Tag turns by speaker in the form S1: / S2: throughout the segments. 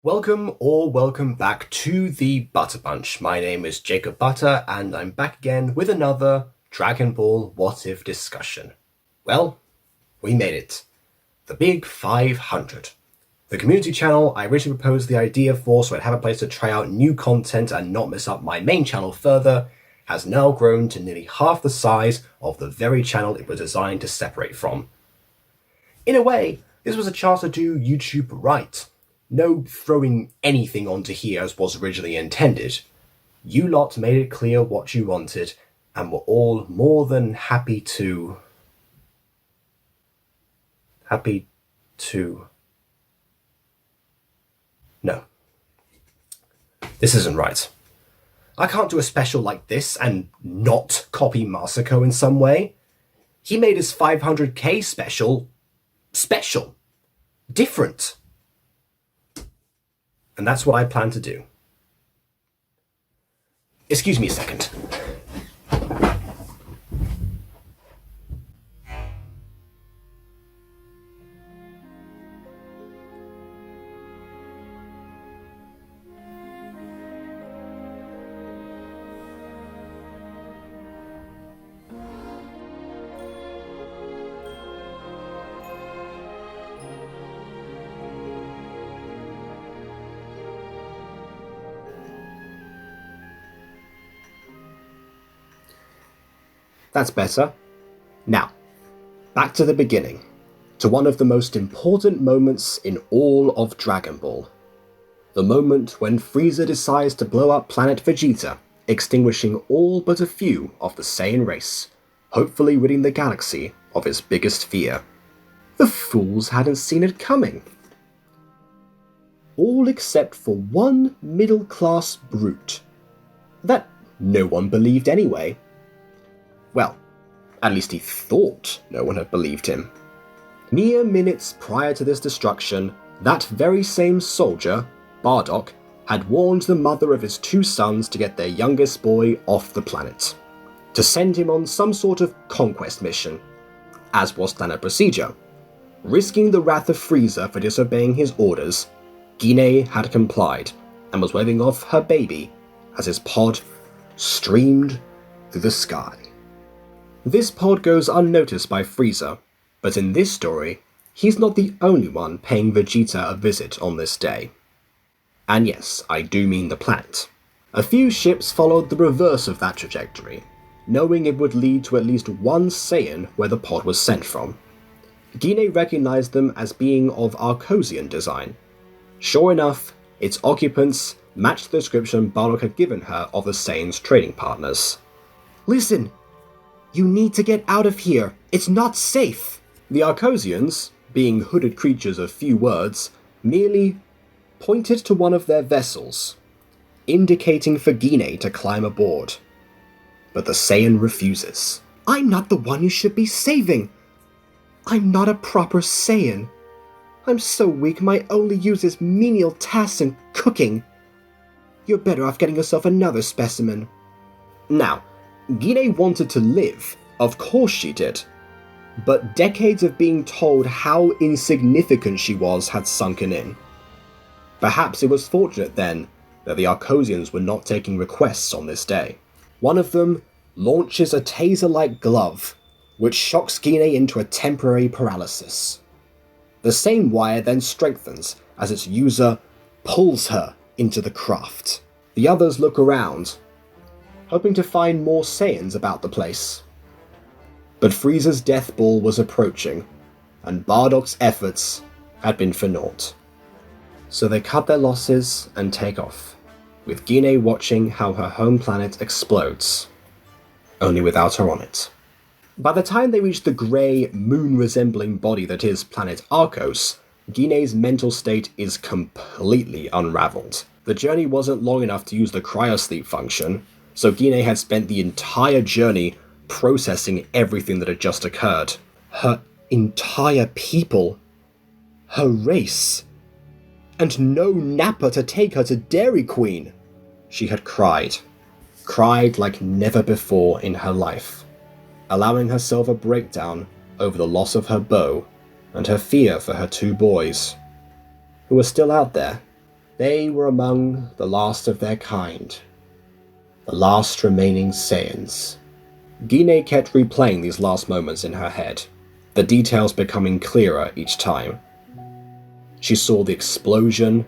S1: Welcome or welcome back to the Butter Bunch. My name is Jacob Butter, and I'm back again with another Dragon Ball What If discussion. Well, we made it. The Big 500. The community channel I originally proposed the idea for so I'd have a place to try out new content and not mess up my main channel further, has now grown to nearly half the size of the very channel it was designed to separate from. In a way, this was a chance to do YouTube right. No throwing anything onto here as was originally intended. You lot made it clear what you wanted, and were all more than happy to... No. This isn't right. I can't do a special like this and not copy Masako in some way. He made his 500k special... different. And that's what I plan to do. Excuse me a second. That's better. Now, back to the beginning, to one of the most important moments in all of Dragon Ball. The moment when Frieza decides to blow up planet Vegeta, extinguishing all but a few of the Saiyan race, hopefully ridding the galaxy of its biggest fear. The fools hadn't seen it coming. All except for one middle-class brute. That no one believed anyway. Well, at least he thought no one had believed him. Mere minutes prior to this destruction, that very same soldier, Bardock, had warned the mother of his two sons to get their youngest boy off the planet, to send him on some sort of conquest mission, as was standard procedure. Risking the wrath of Frieza for disobeying his orders, Gine had complied, and was waving off her baby as his pod streamed through the sky. This pod goes unnoticed by Frieza, but in this story, he's not the only one paying Vegeta a visit on this day. And yes, I do mean the planet. A few ships followed the reverse of that trajectory, knowing it would lead to at least one Saiyan where the pod was sent from. Gine recognized them as being of Arcosian design. Sure enough, its occupants matched the description Bardock had given her of the Saiyan's trading partners. Listen! You need to get out of here. It's not safe. The Arcosians, being hooded creatures of few words, merely pointed to one of their vessels, indicating for Gine to climb aboard. But the Saiyan refuses. I'm not the one you should be saving. I'm not a proper Saiyan. I'm so weak my only use is menial tasks and cooking. You're better off getting yourself another specimen. Now, Gine wanted to live, of course she did, but decades of being told how insignificant she was had sunken in. Perhaps it was fortunate then that the Arcosians were not taking requests on this day. One of them launches a taser-like glove, which shocks Gine into a temporary paralysis. The same wire then strengthens as its user pulls her into the craft. The others look around, hoping to find more Saiyans about the place. But Frieza's death ball was approaching, and Bardock's efforts had been for naught. So they cut their losses and take off, with Gine watching how her home planet explodes, only without her on it. By the time they reach the grey, moon-resembling body that is planet Arcos, Gine's mental state is completely unraveled. The journey wasn't long enough to use the cryosleep function, so Gine had spent the entire journey processing everything that had just occurred. Her entire people, her race, and no Nappa to take her to Dairy Queen. She had cried like never before in her life, allowing herself a breakdown over the loss of her beau and her fear for her two boys, who were still out there, They were among the last of their kind, the last remaining Saiyans. Gine kept replaying these last moments in her head, the details becoming clearer each time. She saw the explosion,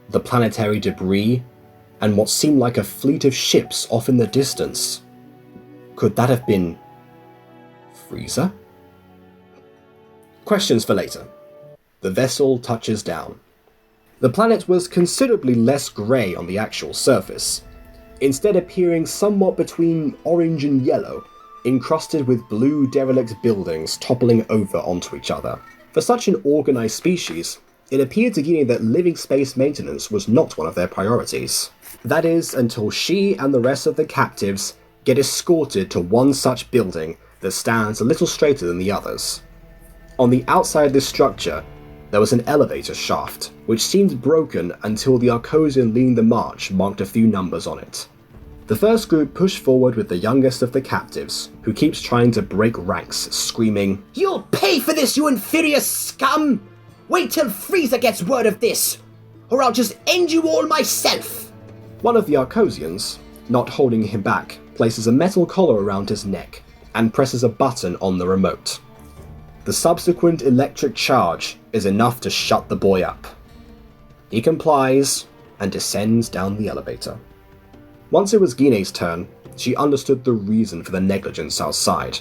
S1: the planetary debris, and what seemed like a fleet of ships off in the distance. Could that have been Frieza? Questions for later. The vessel touches down. The planet was considerably less grey on the actual surface, instead appearing somewhat between orange and yellow, encrusted with blue derelict buildings toppling over onto each other. For such an organised species, it appeared to Gine that living space maintenance was not one of their priorities. That is, until she and the rest of the captives get escorted to one such building that stands a little straighter than the others. On the outside of this structure, there was an elevator shaft, which seemed broken until the Arcosian leading the march marked a few numbers on it. The first group pushed forward with the youngest of the captives, who keeps trying to break ranks, screaming, "You'll pay for this, you inferior scum! Wait till Frieza gets word of this, or I'll just end you all myself!" One of the Arcosians, not holding him back, places a metal collar around his neck and presses a button on the remote. The subsequent electric charge is enough to shut the boy up. He complies and descends down the elevator. Once it was Gine's turn, she understood the reason for the negligence outside.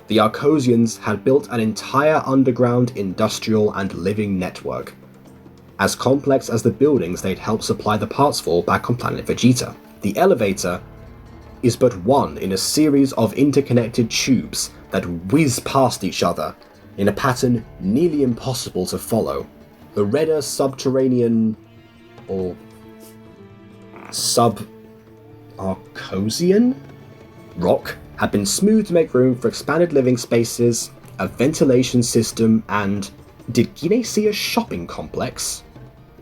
S1: The Arcosians had built an entire underground industrial and living network, as complex as the buildings they'd helped supply the parts for back on planet Vegeta. The elevator is but one in a series of interconnected tubes that whiz past each other in a pattern nearly impossible to follow. The redder subterranean, or sub-Arcosian rock had been smoothed to make room for expanded living spaces, a ventilation system, and did Gine see a shopping complex?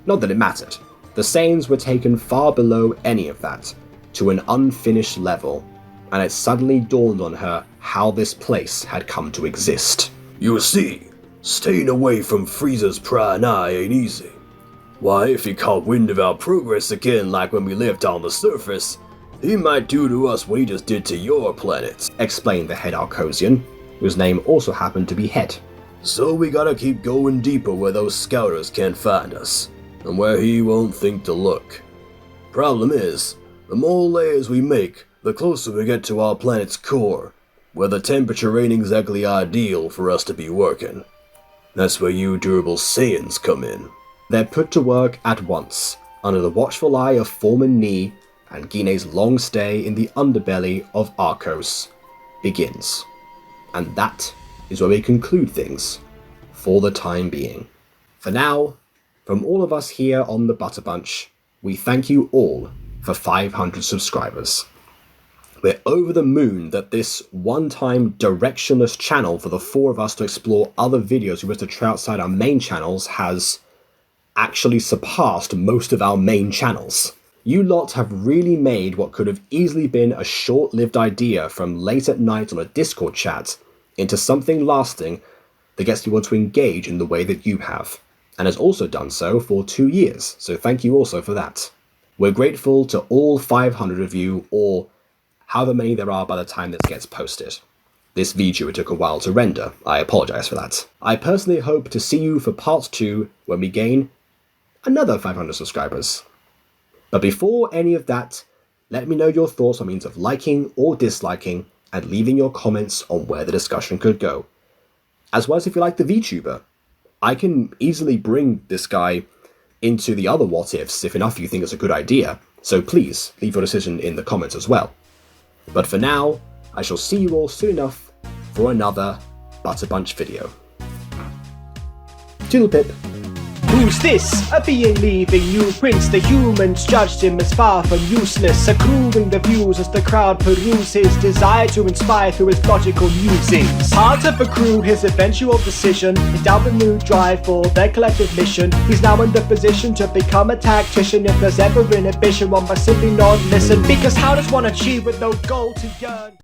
S1: Not that it mattered. The Saiyans were taken far below any of that, to an unfinished level, and it suddenly dawned on her how this place had come to exist.
S2: You see, staying away from Frieza's prying eye ain't easy. Why, if he caught wind of our progress again like when we lived on the surface, he might do to us what he just did to your planet,
S1: explained the head Arcosian, whose name also happened to be Head.
S2: So we gotta keep going deeper where those scouters can't find us, and where he won't think to look. Problem is, the more layers we make, the closer we get to our planet's core, where the temperature ain't exactly ideal for us to be working. That's where you durable Saiyans come in.
S1: They're put to work at once, under the watchful eye of Foreman Ni, and Gine's long stay in the underbelly of Arcos begins. And that is where we conclude things, for the time being. For now, from all of us here on the Butter Bunch, we thank you all for 500 subscribers. We're over the moon that this one-time directionless channel for the four of us to explore other videos we wish to try outside our main channels has actually surpassed most of our main channels. You lot have really made what could have easily been a short-lived idea from late at night on a Discord chat into something lasting that gets people to engage in the way that you have, and has also done so for 2 years, so thank you also for that. We're grateful to all 500 of you, or however many there are by the time this gets posted. This VTuber took a while to render, I apologise for that. I personally hope to see you for part 2 when we gain another 500 subscribers. But before any of that, let me know your thoughts by means of liking or disliking and leaving your comments on where the discussion could go. As well as if you like the VTuber, I can easily bring this guy into the other what ifs if enough of you think it's a good idea, so please leave your decision in the comments as well. But for now, I shall see you all soon enough for another Butter Bunch video. Toodle pip.
S3: Who's this? A being leaving new prince. The humans judged him as far from useless, accruing the views as the crowd peruse his desire to inspire through his logical musings. Part of accrue his eventual decision, endowed with new drive for their collective mission. He's now in the position to become a tactician. If there's ever inhibition, one must simply not listen, because how does one achieve with no goal to yearn?